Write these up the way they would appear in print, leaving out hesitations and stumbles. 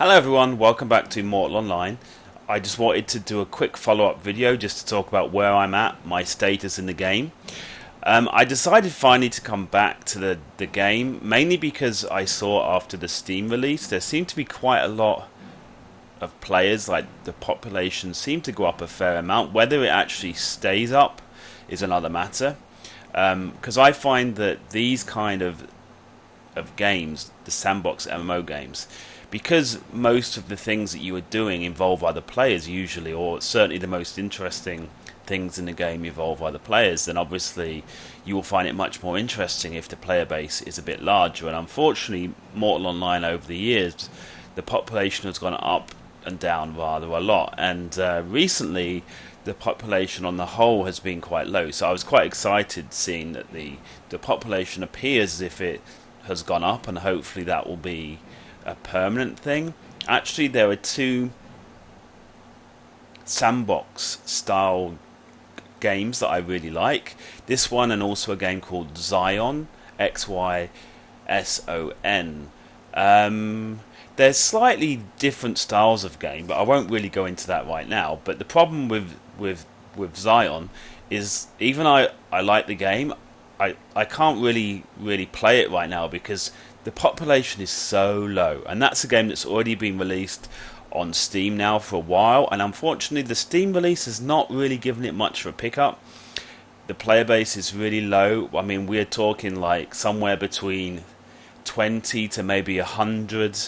Hello everyone, welcome back to Mortal Online. I just wanted to do a quick follow-up video just to talk about where I'm at, my status in the game. I decided finally to come back to the game, mainly because I saw after the Steam release there seemed to be quite a lot of players, like the population seemed to go up a fair amount. Whether it actually stays up is another matter, because I find that these kind of games, the sandbox MMO games, because most of the things that you are doing involve other players usually, or certainly the most interesting things in the game involve other players, then obviously you will find it much more interesting if the player base is a bit larger. And unfortunately, Mortal Online over the years, the population has gone up and down rather a lot, and recently the population on the whole has been quite low. So I was quite excited seeing that the population appears as if it has gone up, and hopefully that will be a permanent thing. Actually, there are two sandbox style games that I really like. This one and also a game called Xyon, Xyson. There's slightly different styles of game, but I won't really go into that right now. But the problem with Xyon is, even I like the game, I can't really play it right now because the population is so low, and that's a game that's already been released on Steam now for a while, and unfortunately the Steam release has not really given it much of a pickup. The player base is really low. I mean, we're talking like somewhere between 20 to maybe 100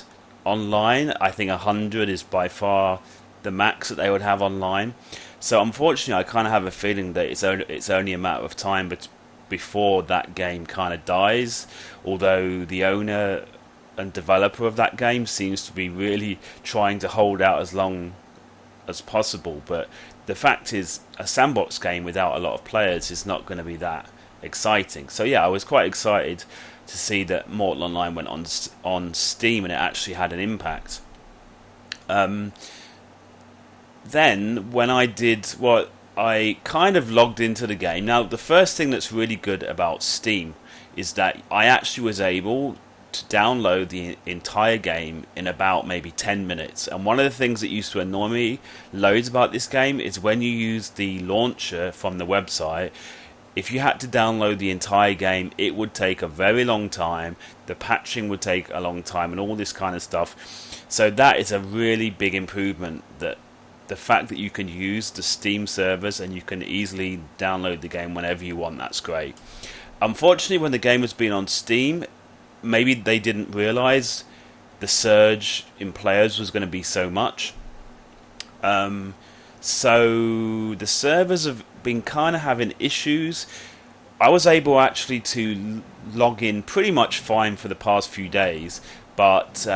online. I think 100 is by far the max that they would have online. So unfortunately, I kind of have a feeling that it's only a matter of time before that game kind of dies, although the owner and developer of that game seems to be really trying to hold out as long as possible. But the fact is, a sandbox game without a lot of players is not going to be that exciting. So yeah, I was quite excited to see that Mortal Online went on Steam and it actually had an impact. Then when I did what, I kind of logged into the game. Now, the first thing that's really good about Steam is that I actually was able to download the entire game in about maybe 10 minutes. And one of the things that used to annoy me loads about this game is when you use the launcher from the website, if you had to download the entire game, it would take a very long time. The patching would take a long time and all this kind of stuff. So that is a really big improvement, that the fact that you can use the Steam servers and you can easily download the game whenever you want, that's great. Unfortunately, when the game has been on Steam, maybe they didn't realise the surge in players was going to be so much. So the servers have been kind of having issues. I was able actually to log in pretty much fine for the past few days, but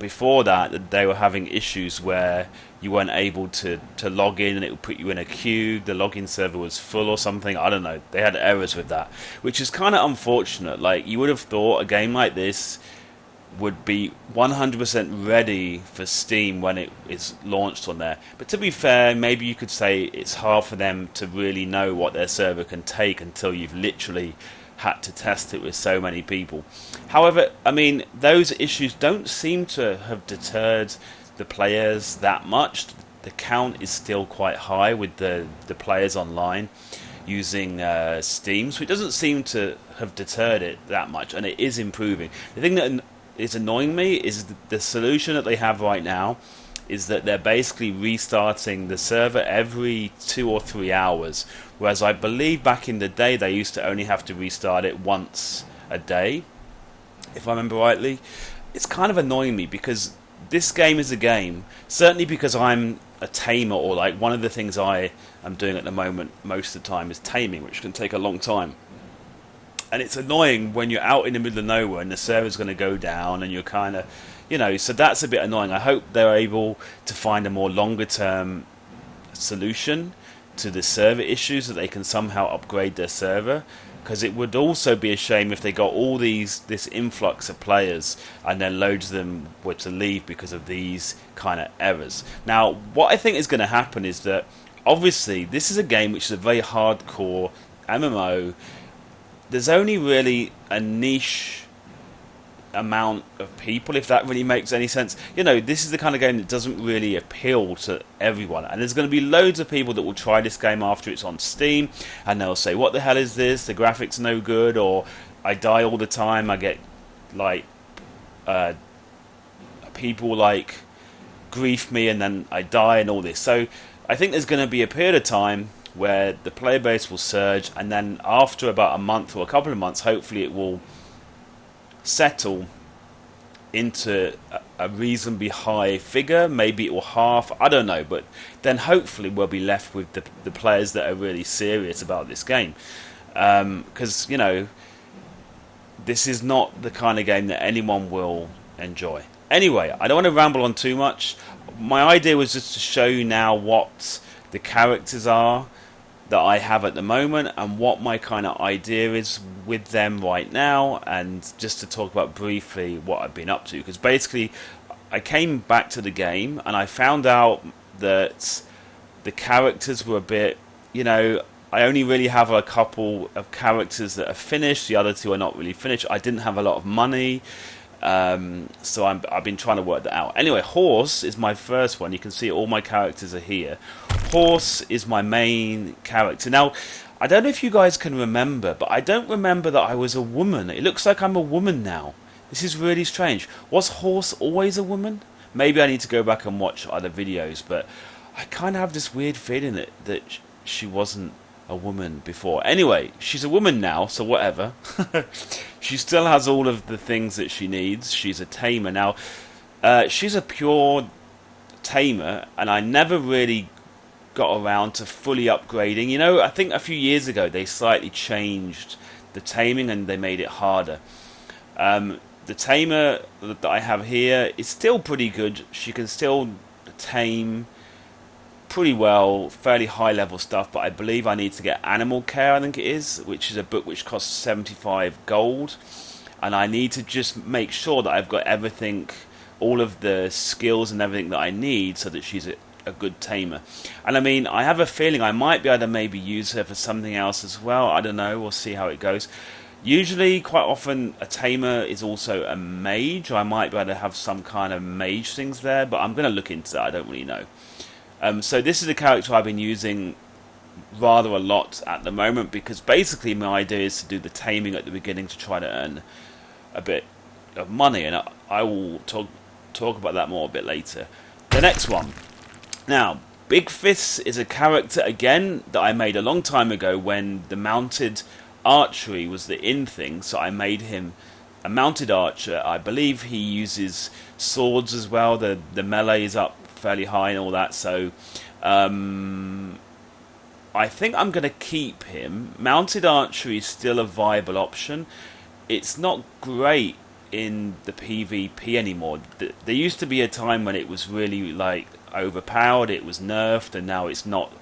before that they were having issues where you weren't able to log in and it would put you in a queue. The login server was full or something. I don't know. They had errors with that, which is kind of unfortunate. Like, you would have thought a game like this would be 100% ready for Steam when it is launched on there. But to be fair, maybe you could say it's hard for them to really know what their server can take until you've literally had to test it with so many people. However, I mean, those issues don't seem to have deterred the players that much. The count is still quite high with the players online using Steam, so it doesn't seem to have deterred it that much, and it is improving. The thing that is annoying me is the solution that they have right now is that they're basically restarting the server every 2 or 3 hours, whereas I believe back in the day they used to only have to restart it once a day, if I remember rightly. It's kind of annoying me because this game is a game, certainly because I'm a tamer, or like one of the things I am doing at the moment most of the time is taming, which can take a long time. And it's annoying when you're out in the middle of nowhere and the server's going to go down and you're kind of, so that's a bit annoying. I hope they're able to find a more longer term solution to the server issues, that they can somehow upgrade their server, because it would also be a shame if they got all this influx of players and then loads of them were to leave because of these kind of errors. Now, what I think is going to happen is that obviously this is a game which is a very hardcore MMO. There's only really a niche amount of people, if that really makes any sense. This is the kind of game that doesn't really appeal to everyone, and there's going to be loads of people that will try this game after it's on Steam, and they'll say, what the hell is this, the graphics are no good, or I die all the time, I get like people like grief me and then I die and all this. So I think there's going to be a period of time where the player base will surge, and then after about a month or a couple of months, hopefully it will settle into a reasonably high figure. Maybe it will half, I don't know, but then hopefully we'll be left with the players that are really serious about this game, because this is not the kind of game that anyone will enjoy. Anyway, I don't want to ramble on too much. My idea was just to show you now what the characters are that I have at the moment, and what my kind of idea is with them right now, and just to talk about briefly what I've been up to. Because basically I came back to the game and I found out that the characters were a bit, I only really have a couple of characters that are finished. The other two are not really finished. I didn't have a lot of money, so I've been trying to work that out. Anyway, Horse is my first one. You can see all my characters are here. Horse is my main character. Now, I don't know if you guys can remember, but I don't remember that I was a woman. It looks like I'm a woman now. This is really strange. Was Horse always a woman? Maybe I need to go back and watch other videos, but I kind of have this weird feeling that she wasn't a woman before. Anyway, she's a woman now, so whatever. She still has all of the things that she needs. She's a tamer. Now, she's a pure tamer, and I never really got around to fully upgrading. I think a few years ago they slightly changed the taming and they made it harder. The tamer that I have here is still pretty good. She can still tame pretty well, fairly high level stuff, but I believe I need to get Animal Care, I think it is, which is a book which costs 75 gold, and I need to just make sure that I've got everything, all of the skills and everything that I need so that she's a good tamer. And I mean, I have a feeling I might be able to maybe use her for something else as well. I don't know, we'll see how it goes. Usually, quite often, a tamer is also a mage. I might be able to have some kind of mage things there, but I'm going to look into that, I don't really know. So this is a character I've been using rather a lot at the moment, because basically my idea is to do the taming at the beginning to try to earn a bit of money, and I will talk about that more a bit later. The next one. Now, Big Fists is a character, again, that I made a long time ago when the mounted archery was the in thing, so I made him a mounted archer. I believe he uses swords as well. The melee is up fairly high and all that, so I think I'm going to keep him. Mounted archery is still a viable option. It's not great in the PvP anymore. There used to be a time when it was really overpowered, it was nerfed, and now it's not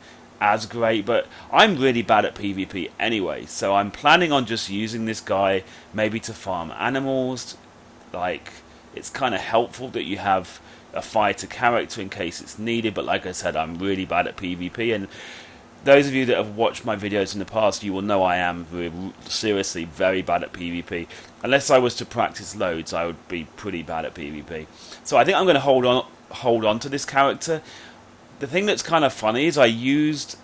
as great, but I'm really bad at PvP anyway, so I'm planning on just using this guy maybe to farm animals. It's kind of helpful that you have a fighter character in case it's needed, but like I said, I'm really bad at PvP, and those of you that have watched my videos in the past, you will know I am seriously very bad at PvP. Unless I was to practice loads, I would be pretty bad at PvP. So I think I'm going to hold on to this character. The thing that's kind of funny is I used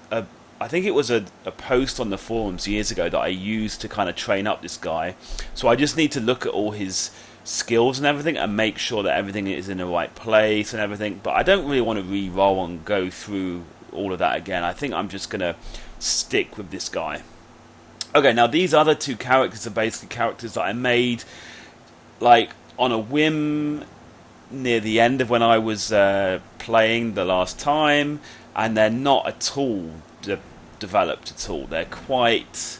I think it was a post on the forums years ago that I used to kind of train up this guy. So I just need to look at all his skills and everything and make sure that everything is in the right place and everything, but I don't really want to re-roll and go through all of that again. I think I'm just going to stick with this guy. Okay, now these other two characters are basically characters that I made on a whim near the end of when I was playing the last time, and they're not at all developed at all. They're quite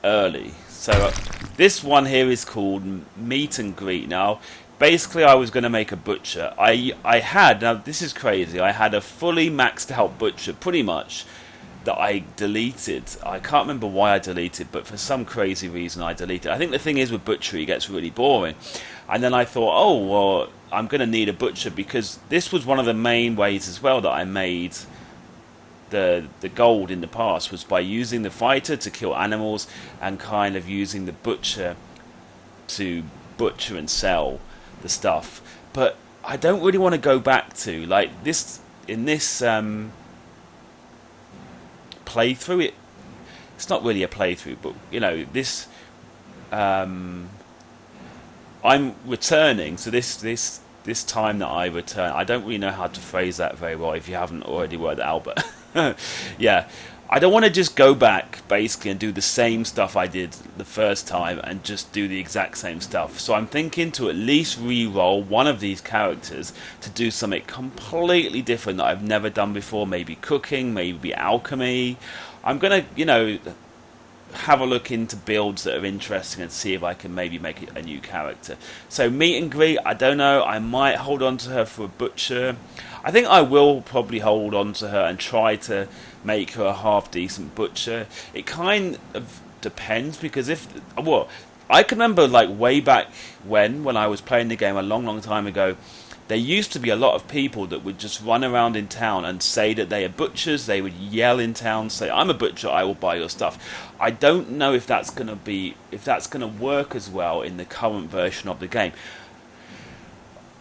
early. So this one here is called Meet and Greet. Now, basically I was going to make a butcher. I had, now this is crazy, I had a fully maxed out butcher, pretty much, that I deleted. I can't remember why I deleted, but for some crazy reason I deleted. I think the thing is with butchery, it gets really boring. And then I thought, oh, well, I'm going to need a butcher, because this was one of the main ways as well that I made the gold in the past, was by using the fighter to kill animals and kind of using the butcher to butcher and sell the stuff. But I don't really want to go back to like this in this playthrough. It's not really a playthrough, but you know this. I'm returning, so this time that I return, I don't really know how to phrase that very well. If you haven't already worked it out, but yeah, I don't want to just go back basically and do the same stuff I did the first time and just do the exact same stuff. So I'm thinking to at least re-roll one of these characters to do something completely different that I've never done before. Maybe cooking, maybe alchemy. I'm gonna, have a look into builds that are interesting and see if I can maybe make it a new character. So meet and greet, I don't know. I might hold on to her for a butcher. I think I will probably hold on to her and try to make her a half decent butcher. It kind of depends, because I can remember like way back when I was playing the game a long time ago, there used to be a lot of people that would just run around in town and say that they are butchers. They would yell in town, say, "I'm a butcher, I will buy your stuff." I don't know if that's going to work as well in the current version of the game.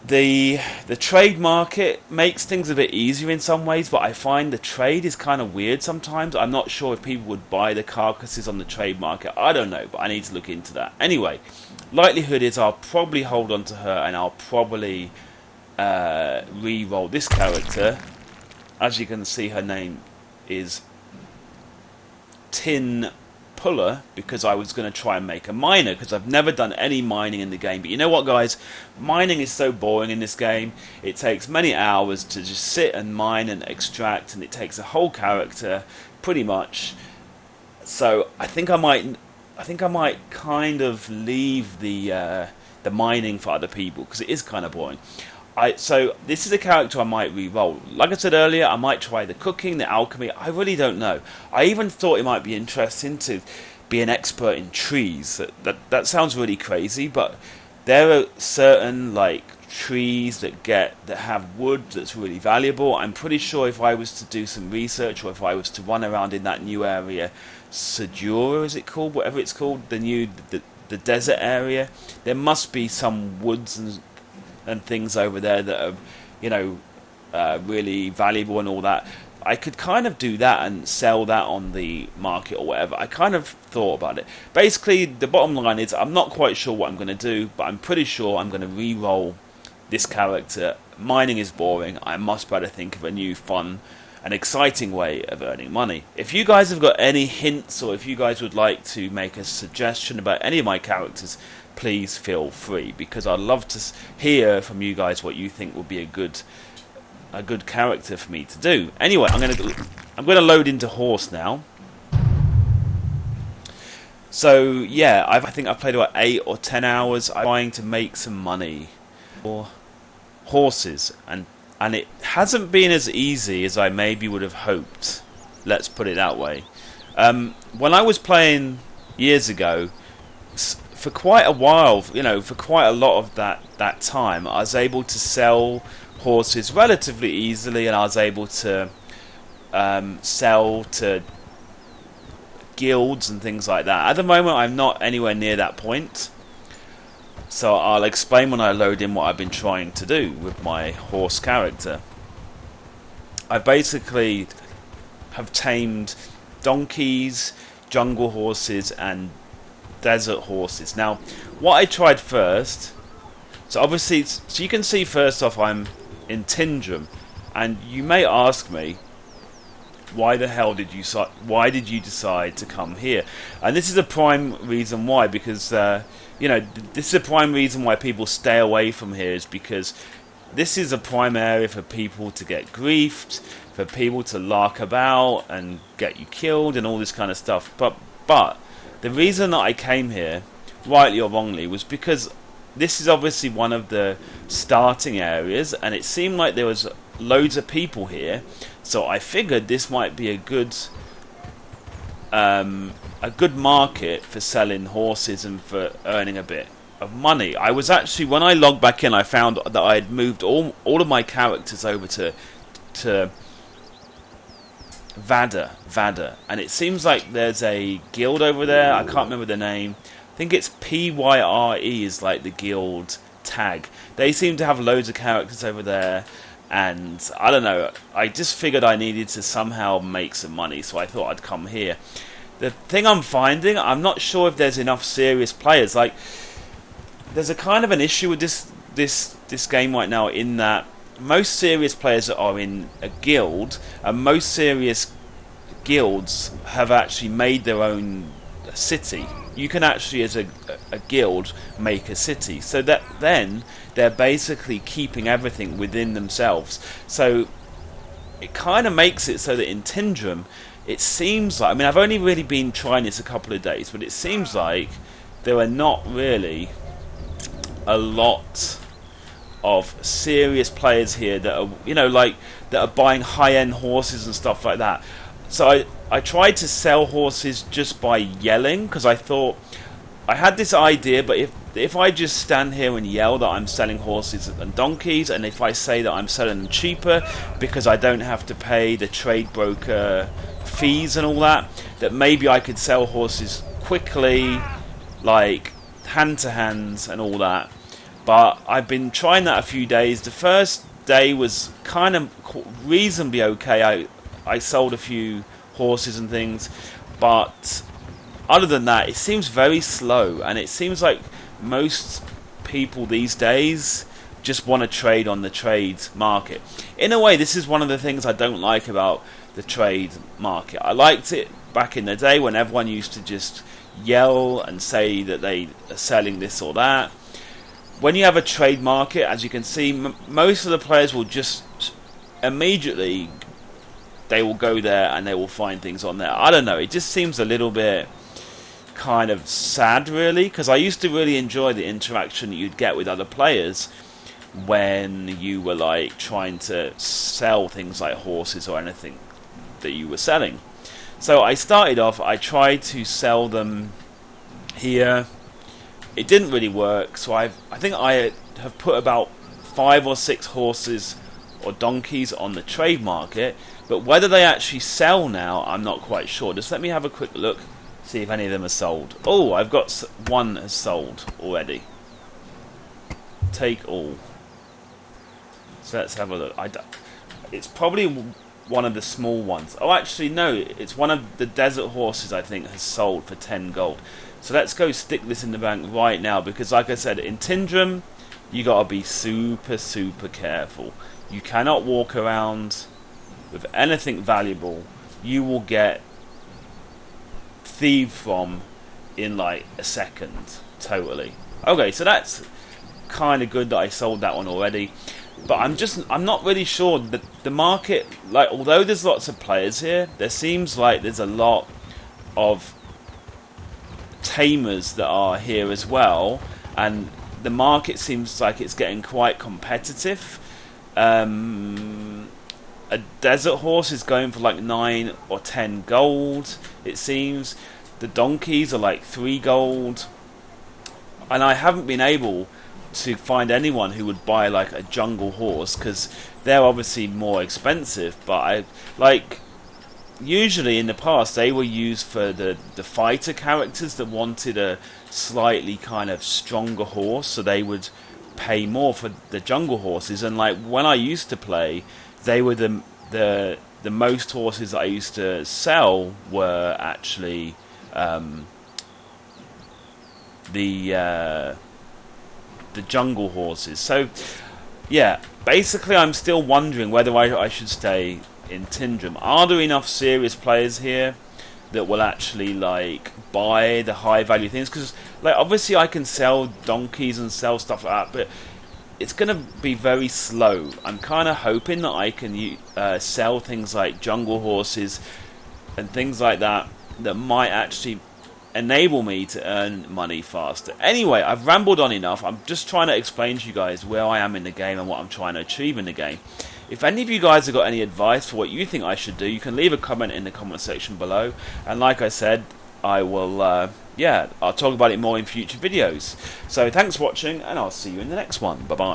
The trade market makes things a bit easier in some ways, but I find the trade is kind of weird sometimes. I'm not sure if people would buy the carcasses on the trade market. I don't know, but I need to look into that. Anyway, likelihood is I'll probably hold on to her, and I'll probably re-roll this character. As you can see, her name is Tin Puller, because I was going to try and make a miner, because I've never done any mining in the game. But you know what, guys? Mining is so boring in this game. It takes many hours to just sit and mine and extract, and it takes a whole character, pretty much. So I think I might kind of leave the mining for other people, because it is kind of boring. So this is a character I might re-roll. Like I said earlier, I might try the cooking, the alchemy. I really don't know. I even thought it might be interesting to be an expert in trees. That sounds really crazy, but there are certain like trees that have wood that's really valuable. I'm pretty sure if I was to do some research, or if I was to run around in that new area, Sedura is it called? Whatever it's called, the desert area, there must be some woods and things over there that are, really valuable and all that. I could kind of do that and sell that on the market or whatever. I kind of thought about it. Basically, the bottom line is I'm not quite sure what I'm going to do, but I'm pretty sure I'm going to re-roll this character. Mining is boring. I must better think of a new fun and exciting way of earning money. If you guys have got any hints, or if you guys would like to make a suggestion about any of my characters, please feel free, because I'd love to hear from you guys what you think would be a good character for me to do. Anyway, I'm going to load into horse now. So yeah, I think I've played about 8 or 10 hours. I'm trying to make some money for horses, and it hasn't been as easy as I maybe would have hoped. Let's put it that way. When I was playing years ago, for quite a while, for quite a lot of that time, I was able to sell horses relatively easily, and I was able to sell to guilds and things like that. At the moment, I'm not anywhere near that point, so I'll explain when I load in what I've been trying to do with my horse character. I basically have tamed donkeys, jungle horses, and desert horses. Now, what I tried first, so you can see first off I'm in Tindrum, and you may ask me, why the hell did you decide to come here? And this is a prime reason why, because this is a prime reason why people stay away from here, is because this is a prime area for people to get griefed, for people to lark about and get you killed and all this kind of stuff. But the reason that I came here, rightly or wrongly, was because this is obviously one of the starting areas, and it seemed like there was loads of people here, so I figured this might be a good market for selling horses and for earning a bit of money. I was actually, when I logged back in, I found that I had moved all of my characters over to Vada, and it seems like there's a guild over there. I can't remember the name, think it's PYRE is like the guild tag. They seem to have loads of characters over there, and I don't know, I just figured I needed to somehow make some money, so I thought I'd come here. The thing I'm finding, I'm not sure if there's enough serious players. Like, there's a kind of an issue with this game right now, in that most serious players are in a guild, and most serious guilds have actually made their own city. You can actually, as a guild, make a city. So that then they're basically keeping everything within themselves. So it kind of makes it so that in Tindrum, it seems like, I mean, I've only really been trying this a couple of days, but it seems like there are not really a lot of serious players here that are, that are buying high-end horses and stuff like that. So I tried to sell horses just by yelling, because I thought, I had this idea, but if I just stand here and yell that I'm selling horses and donkeys, and if I say that I'm selling them cheaper because I don't have to pay the trade broker fees and all that, that maybe I could sell horses quickly, like hand to hands and all that. But I've been trying that a few days. The first day was kind of reasonably okay. I sold a few horses and things, but other than that, it seems very slow, and it seems like most people these days just want to trade on the trade market. In a way, this is one of the things I don't like about the trade market. I liked it back in the day when everyone used to just yell and say that they are selling this or that. When you have a trade market, as you can see, most of the players will just immediately, they will go there and they will find things on there. I don't know, it just seems a little bit kind of sad, really, because I used to really enjoy the interaction that you'd get with other players when you were like trying to sell things like horses or anything that you were selling. So I started off, I tried to sell them here. It didn't really work, so I think I have put about 5 or 6 horses or donkeys on the trade market, but whether they actually sell now, I'm not quite sure. Just let me have a quick look, see if any of them are sold. Oh, I've got one has sold already. Take all. So let's have a look. It's probably one of the small ones. Oh, actually, no. It's one of the desert horses, I think, has sold for 10 gold. So let's go stick this in the bank right now, because like I said, in Tindrum, you got to be super, super careful. You cannot walk around with anything valuable. You will get thieved from in like a second, totally. Okay, so that's kind of good that I sold that one already. But I'm not really sure that the market, like, although there's lots of players here, there seems like there's a lot of tamers that are here as well, and the market seems like it's getting quite competitive. A desert horse is going for like 9 or 10 gold, it seems. The donkeys are like 3 gold, and I haven't been able to find anyone who would buy like a jungle horse, because they're obviously more expensive. But usually in the past they were used for the fighter characters that wanted a slightly kind of stronger horse, so they would pay more for the jungle horses. And like when I used to play, they were the most horses that I used to sell were actually the jungle horses. So yeah, basically I'm still wondering whether I should stay in Tindrum. Are there enough serious players here that will actually like buy the high value things? Because like obviously I can sell donkeys and sell stuff like that, but it's going to be very slow. I'm kind of hoping that I can sell things like jungle horses and things like that that might actually enable me to earn money faster. Anyway, I've rambled on enough. I'm just trying to explain to you guys where I am in the game and what I'm trying to achieve in the game. If any of you guys have got any advice for what you think I should do, you can leave a comment in the comment section below. And like I said, I will, I'll talk about it more in future videos. So thanks for watching, and I'll see you in the next one. Bye-bye.